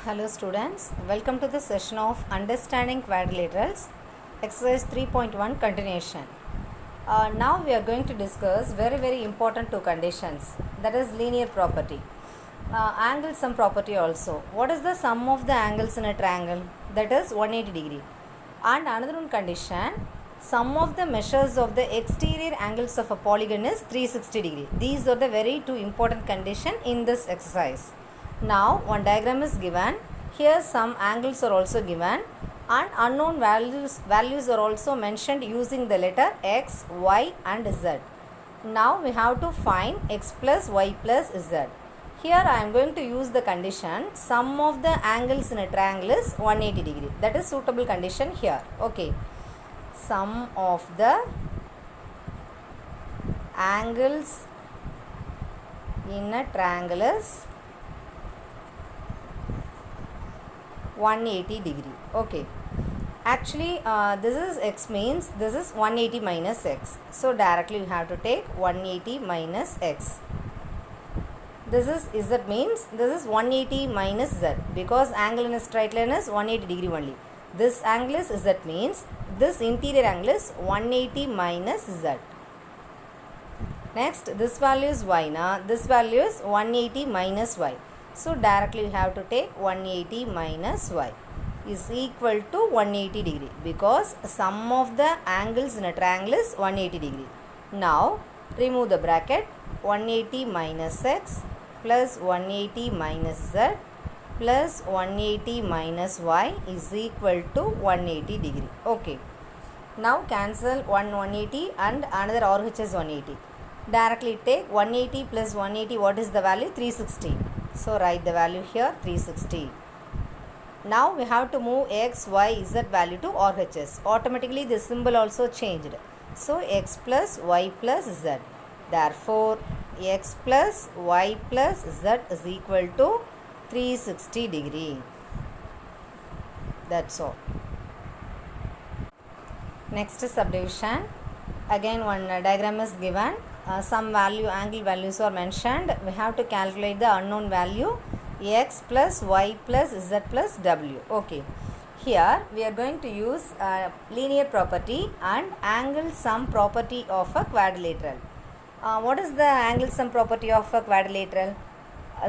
Hello students, welcome to the session of Understanding Quadrilaterals, exercise 3.1 continuation. Now we are going to discuss very important two conditions, that is linear property. Angle sum property also. What is the sum of the angles in a triangle? That is 180 degree. And another one condition, sum of the measures of the exterior angles of a polygon is 360 degree. These are the very two important condition in this exercise. Now one diagram is given. Here some angles are also given and unknown values are also mentioned using the letter x, y and z. Now we have to find x plus y plus z. Here I am going to use the condition sum of the angles in a triangle is 180 degree. That is suitable condition here. Okay. Sum of the angles in a triangle is 180 degree. Okay. Actually this is x means this is 180 minus x. So directly you have to take 180 minus x. This is z means this is 180 minus z because angle in a straight line is 180 degree only. This angle is z means this interior angle is 180 minus z. Next this value is y na. This value is 180 minus y. So directly you have to take 180 minus y is equal to 180 degree because sum of the angles in a triangle is 180 degree. Now remove the bracket. 180 minus x plus 180 minus z plus 180 minus y is equal to 180 degree. Okay. Now cancel 180 and another RHS 180. Directly take 180 plus 180. What is the value? 360. So write the value here 360. Now we have to move x, y, z value to RHS. Automatically the symbol also changed. So x plus y plus z. Therefore x plus y plus z is equal to 360 degree. That's all. Next subdivision. Again one diagram is given. Some angle values are mentioned. We have to calculate the unknown value x plus y plus z plus w. Okay. Here we are going to use linear property and angle sum property of a quadrilateral. What is the angle sum property of a quadrilateral?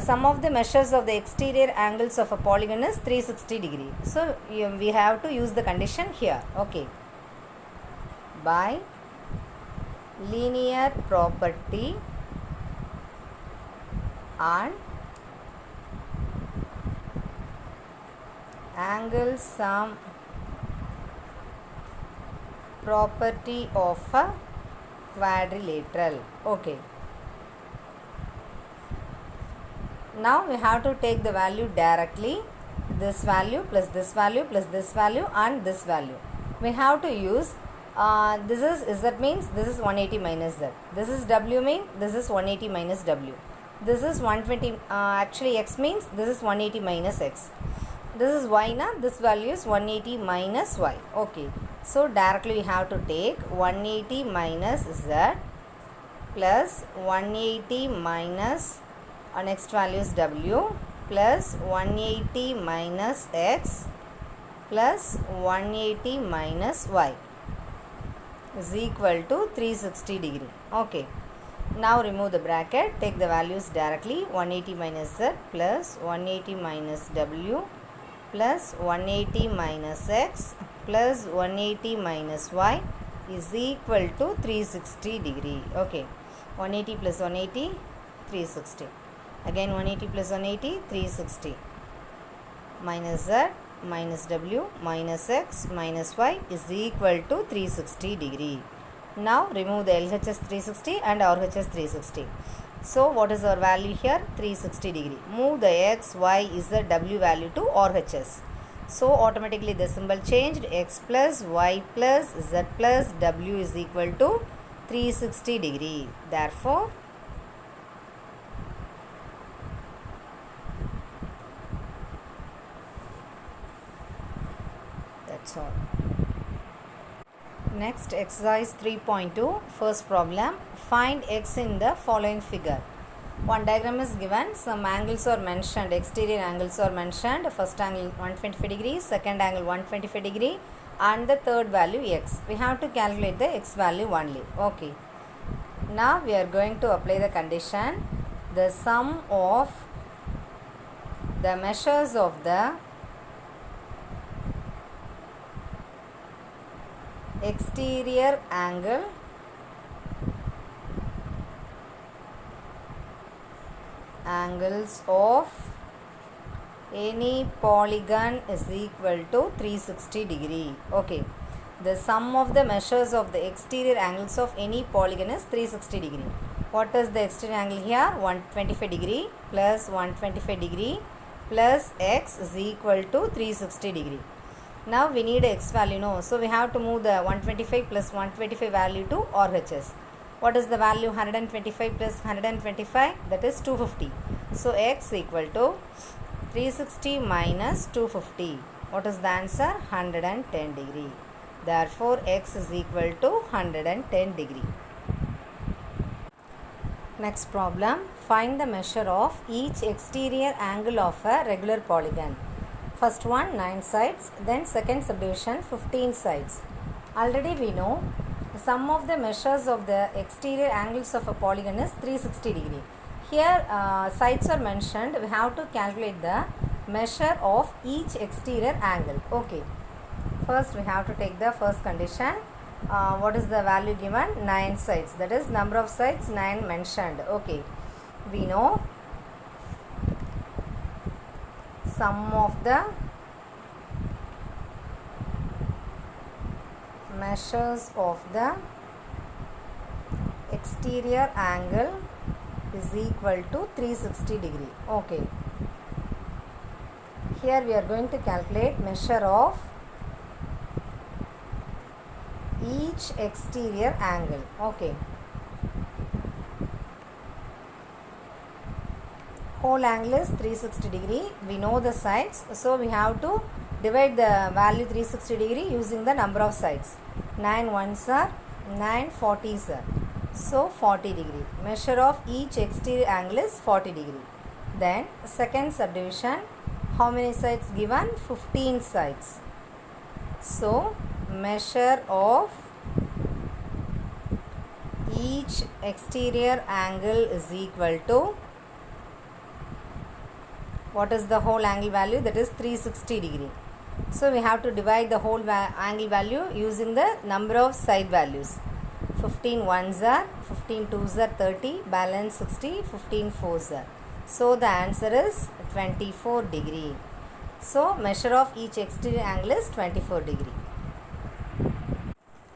Sum of the measures of the exterior angles of a polygon is 360 degree. So we have to use the condition here. Okay. By linear property and angle sum property of a quadrilateral. Okay. Now we have to take the value directly. This value plus this value plus this value and this value. We have to use this is z means this is 180 minus z. This is w mean this is 180 minus w. This is 120 actually x means this is 180 minus x. This is y na. This value is 180 minus y. Okay. So directly we have to take 180 minus z plus 180 minus next value is w plus 180 minus x plus 180 minus y is equal to 360 degree. Okay. Now remove the bracket. Take the values directly. 180 minus z plus 180 minus w plus 180 minus x plus 180 minus y is equal to 360 degree. Okay. 180 plus 180, 360. Again 180 plus 180, 360. Minus z minus w minus x minus y is equal to 360 degree. Now remove the LHS 360 and RHS 360. So what is our value here? 360 degree. Move the x, y, z, w value to RHS. So automatically the symbol changed. X plus y plus z plus w is equal to 360 degree. Therefore that's all. Next exercise 3.2 first problem. Find x in the following figure. One diagram is given, some angles are mentioned, exterior angles are mentioned. First angle 125 degree, second angle 125 degree, and the third value x. We have to calculate the x value only. Okay. Now we are going to apply the condition. The sum of the measures of the exterior angles of any polygon is equal to 360 degree. Okay. The sum of the measures of the exterior angles of any polygon is 360 degree. What is the exterior angle here? 125 degree plus 125 degree plus x is equal to 360 degree. Now we need x value, no? So we have to move the 125 plus 125 value to RHS. What is the value? 125 plus 125, that is 250. So x equal to 360 minus 250. What is the answer? 110 degree. Therefore x is equal to 110 degree. Next problem. Find the measure of each exterior angle of a regular polygon. First one 9 sides, then second subdivision 15 sides. Already we know the sum of the measures of the exterior angles of a polygon is 360 degree. Here sides are mentioned. We have to calculate the measure of each exterior angle. Okay. First we have to take the first condition. What is the value given? 9 sides. That is number of sides 9 mentioned. Okay. We know sum of the measures of the exterior angle is equal to 360 degree. Okay. Here we are going to calculate measure of each exterior angle. Okay. Whole angle is 360 degree. We know the sides, so we have to divide the value 360 degree using the number of sides. 9 ones are 9 40s are. So 40 degree. Measure of each exterior angle is 40 degree. Then second subdivision, how many sides given? 15 sides. So measure of each exterior angle is equal to, what is the whole angle value? That is 360 degree. So we have to divide the whole angle value using the number of side values. 15 ones are, 15 twos are 30, balance 60, 15 fours are. So the answer is 24 degree. So measure of each exterior angle is 24 degree.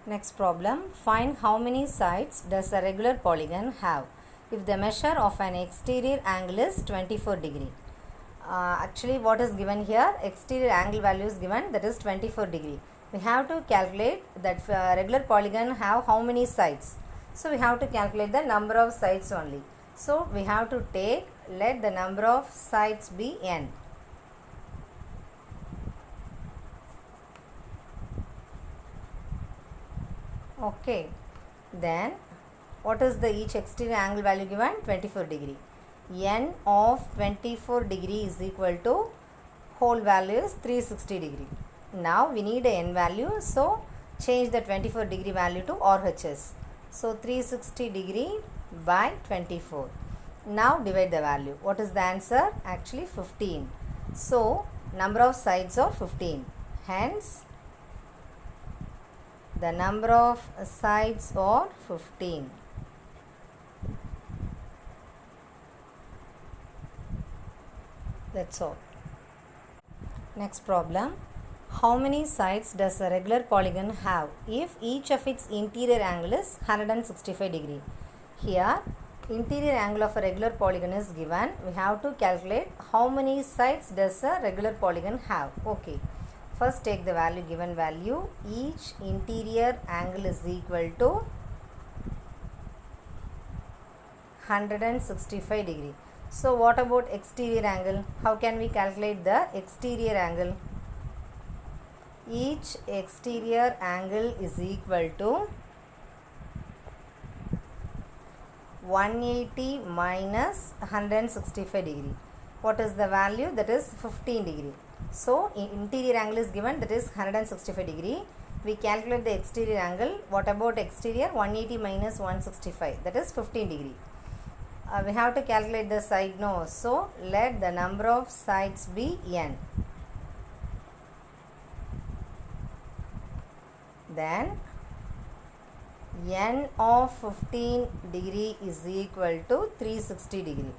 Next problem. Find how many sides does a regular polygon have if the measure of an exterior angle is 24 degree. Actually what is given here, exterior angle value is given, that is 24 degree. We have to calculate that regular polygon have how many sides. So we have to calculate the number of sides only. So we have to take, let the number of sides be n. Okay. Then what is the each exterior angle value given? 24 degree. N of 24 degree is equal to whole value is 360 degree. Now we need a n value, so change the 24 degree value to RHS. So 360 degree by 24. Now divide the value. What is the answer? Actually 15. So number of sides are 15. Hence the number of sides are 15. That's all. Next problem. How many sides does a regular polygon have if each of its interior angle is 165 degree? Here interior angle of a regular polygon is given. We have to calculate how many sides does a regular polygon have. Okay. First take the value, given value. Each interior angle is equal to 165 degree. So what about exterior angle? How can we calculate the exterior angle? Each exterior angle is equal to 180 minus 165 degree. What is the value? That is 15 degree. So interior angle is given, that is 165 degree. We calculate the exterior angle. What about exterior? 180 minus 165, that is 15 degree. We have to calculate the side nose. So let the number of sides be n. Then n of 15 degree is equal to 360 degree.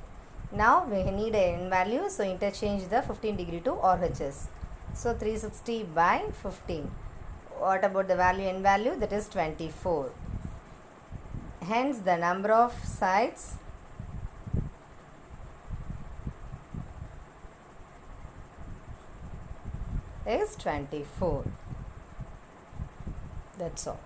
Now we need a n value, so interchange the 15 degree to RHS. So 360 by 15. What about the value, n value? That is 24. Hence the number of sides is 24. That's all.